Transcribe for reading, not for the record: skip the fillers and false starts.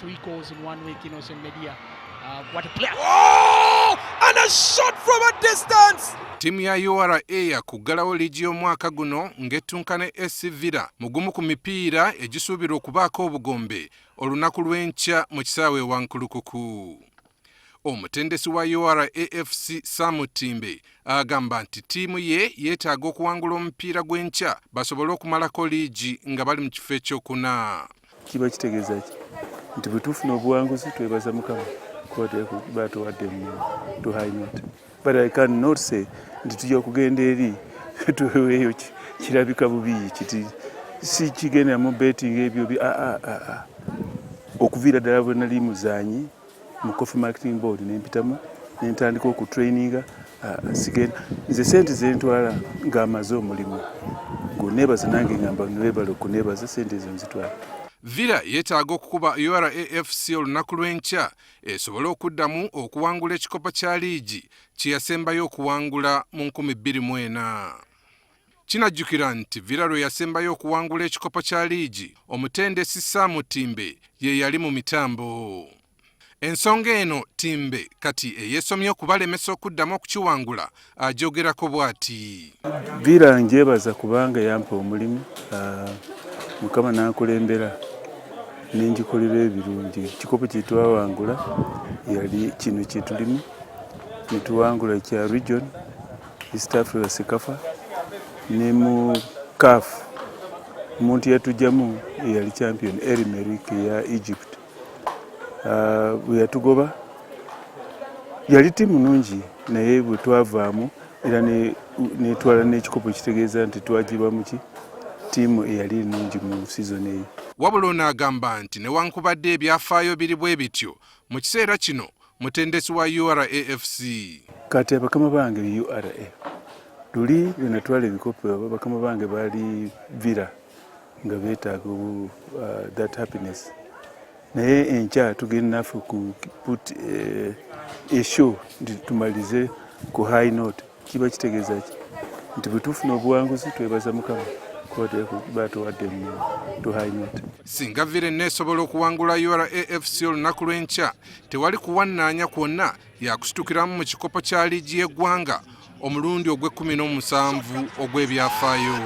3 goals in 1 week, innocent media. What a player. Oh! And a shot from a distance! Timu ya URA okugalawo LIIGI y'omwaka guno ng'ettunka ne Villa mugumu ku mipiira egisubirwa okubaako obugombe olunaku lw'enkya mu kisawe Wankulukuku. Omutendesi wa URA FC Sam Timbe agamba nti ttimu ye yeetaaga okuwangula omupiira gw'enkya basobole okumalako LIIGI nga bali mu kifo eky'okuna. Kiba kitegeeza ki nti bwe tufuna obuwanguzi twebaza Mukama batuwadde to high note. But I cannot say nti tujja kugenda eri tuweeyo kirabika bubi kiti si kigenda mu betting ebyo okuviira ddala bwe nali muzanyi mu coffee marketing board nempitamu nentandika okutraininga sigenda nze sente zentwala ng'amaze omulimu guneebaza nange ngamba neebala okuneebaza sente ezo nzitwala. Villa yeetaaga okukuba URA FC olunaku lw'enkya esobole okuddamu okuwangula ekikopo kya LIIGI kye yasembayo okuwangula mu 2004. Kinajjukira nti Villa lwe yasembayo okuwangula ekikopo kya LIIGI Omutendesi Sam Timbe ye yali mu mitambo. Ensonga eno Timbe kati eyeesomye okubalemesa okuddamu okukiwangula agyogerako bw'ati. Villa njebaza kubanga yampa omulimu Mukama n'ankulembera n'enjikolera ebirungi. Ekikopo kye twawangula yali kino kye tulimu ne tuwangula kya region East Africa Sekafa ne mu CAF omuntu yatujjamu eyali champion Erimerik ya Egypt. Bwe yatugoba yali ttimu nungi naye bwe twavaamu era netwala n'ekikopo kitegeeza nti twagibwa muki ttimu eyali nungi mu season eyo. Wabula n'agamba nti newankubadde ebyafaayo biri bwe bityo mu kiseera kino mutendesi wa URA FC. Kati abakama bange URA luli lwe natwala ebikopo bakama bange baali Villa nga beetaaga that happiness. Naye enkya tugenda naffe ku put show nti tumalize ku high note. Kiba kitegeeza ki nti bwe tufuna obuwanguzi twebaza Mukama batuwadde to high note. Singa Villa neesobola okuwangula URA FC olunaku lw'enkya tewali kuwannaanya kwonna yakusitukiramu mu kikopo kya LIIGI y'eggwanga omulundi ogw'e 17 ogw'ebyafaayo.